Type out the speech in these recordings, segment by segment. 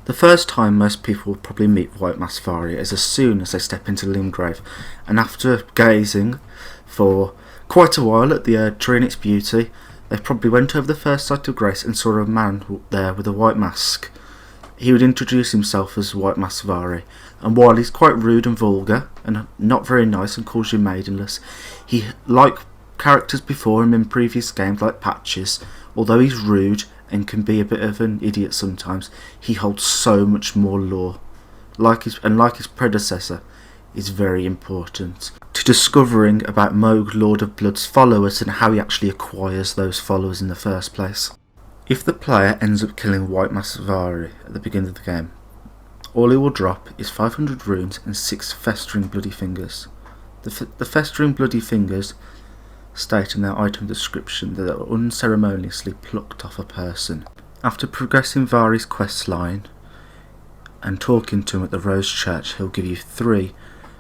The first time most people will probably meet White Mask Varré is as soon as they step into Limgrave, and after gazing for quite a while at the tree and its beauty, they probably went over the first sight of grace and saw a man there with a white mask. He would introduce himself as White Mask Varré, and while he's quite rude and vulgar and not very nice and calls you maidenless, he, like characters before him in previous games like Patches, although he's rude and can be a bit of an idiot sometimes, he holds so much more lore. Like his predecessor, is very important to discovering about Mohg, Lord of Blood's followers, and how he actually acquires those followers in the first place. If the player ends up killing White Mask Varré at the beginning of the game, all he will drop is 500 runes and 6 festering bloody fingers. The festering bloody fingers state in their item description that they were unceremoniously plucked off a person. After progressing Varré's quest line and talking to him at the Rose Church, he'll give you 3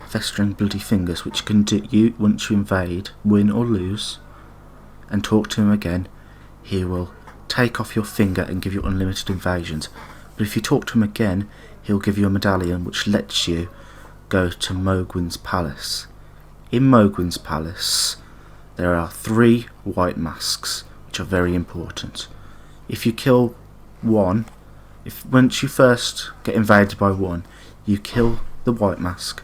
festering bloody fingers, which you can do once you invade, win or lose, and talk to him again. He will take off your finger and give you unlimited invasions. But if you talk to him again, he'll give you a medallion which lets you go to Mohgwyn's palace. In Mohgwyn's palace, there are 3 white masks, which are very important. If you kill one, once you first get invaded by one, you kill the white mask,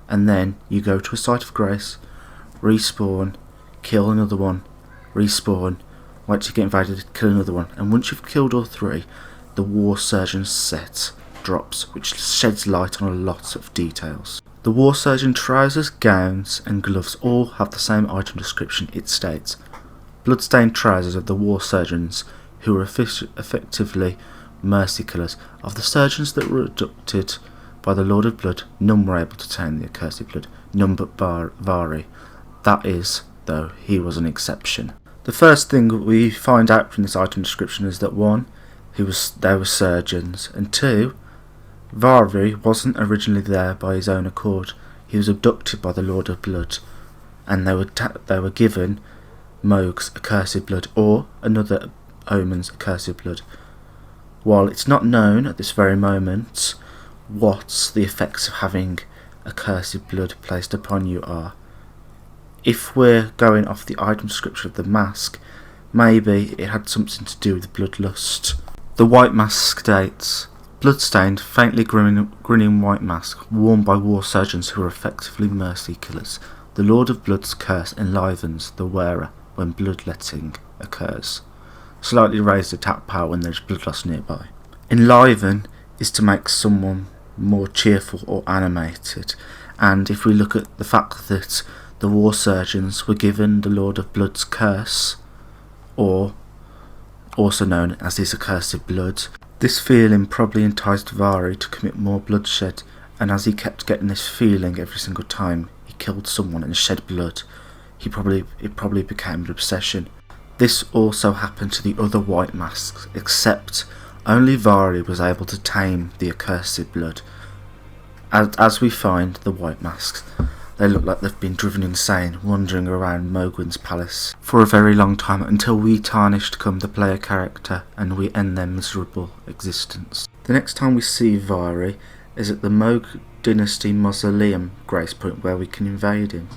and then you go to a site of grace, respawn, kill another one, respawn, wait to get invaded, kill another one, and once you've killed all 3, the War Surgeon set drops, which sheds light on a lot of details. The War Surgeon trousers, gowns and gloves all have the same item description. It states, bloodstained trousers of the War Surgeons, who are effectively mercy killers. Of the surgeons that were abducted by the Lord of Blood, none were able to tame the accursed blood, none but Varré. That is, though, he was an exception. The first thing we find out from this item description is that 1, they were surgeons, and 2, Varré wasn't originally there by his own accord. He was abducted by the Lord of Blood, and they were given Mohg's accursed blood, or another omen's accursed blood. While it's not known at this very moment what the effects of having accursed blood placed upon you are, if we're going off the item description of the mask, maybe it had something to do with bloodlust. The white mask states, bloodstained, faintly grinning white mask, worn by war surgeons who are effectively mercy killers. The Lord of Blood's curse enlivens the wearer when bloodletting occurs. Slightly raised attack power when there is blood loss nearby. Enliven is to make someone more cheerful or animated, and if we look at the fact that the war surgeons were given the Lord of Blood's curse, or also known as his accursed blood, this feeling probably enticed Varré to commit more bloodshed, and as he kept getting this feeling every single time he killed someone and shed blood, it probably became an obsession. This also happened to the other white masks, except only Varré was able to tame the accursed blood. As we find the white masks, they look like they've been driven insane, wandering around Mohgwyn's palace for a very long time, until we Tarnished come the player character and we end their miserable existence. The next time we see Varré is at the Mohg Dynasty Mausoleum Grace Point, where we can invade him.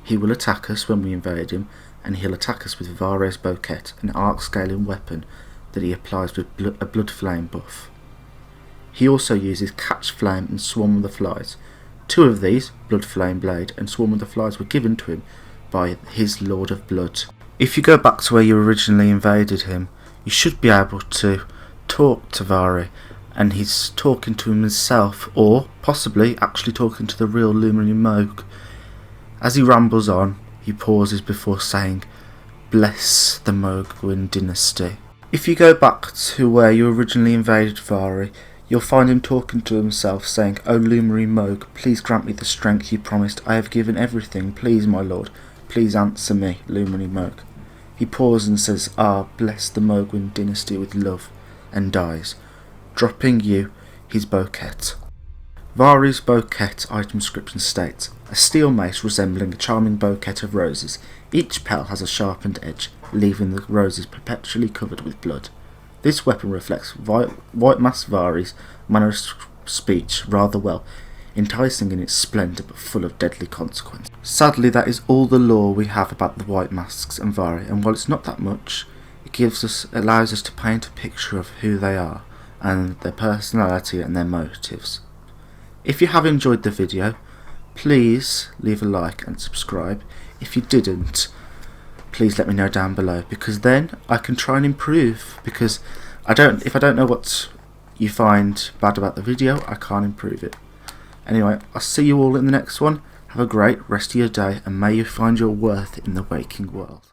He will attack us when we invade him, and he'll attack us with Varré's bouquet, an arc-scaling weapon that he applies with a blood flame buff. He also uses Catch Flame and Swarm of the Flies. 2 of these, Blood Flame Blade and Swarm of the Flies, were given to him by his Lord of Blood. If you go back to where you originally invaded him, you should be able to talk to Varré, and he's talking to himself, or possibly actually talking to the real Luminary Mohg. As he rambles on, he pauses before saying, "Bless the Mohgwyn dynasty." If you go back to where you originally invaded Varré, you'll find him talking to himself, saying, "O Luminary Mohg, please grant me the strength you promised. I have given everything. Please, my lord, please answer me, Luminary Mohg." He pauses and says, "Ah, bless the Mohgwyn dynasty with love," and dies, dropping you his bouquet. Varré's bouquet item description states, a steel mace resembling a charming bouquet of roses. Each petal has a sharpened edge, leaving the roses perpetually covered with blood. This weapon reflects White Mask Varré's manner of speech rather well, enticing in its splendour but full of deadly consequence. Sadly, that is all the lore we have about the White Masks and Varré, and while it's not that much, it allows us to paint a picture of who they are, and their personality and their motives. If you have enjoyed the video, please leave a like and subscribe. If you didn't, please let me know down below, because then I can try and improve, because if I don't know what you find bad about the video, I can't improve it. Anyway, I'll see you all in the next one. Have a great rest of your day, and may you find your worth in the waking world.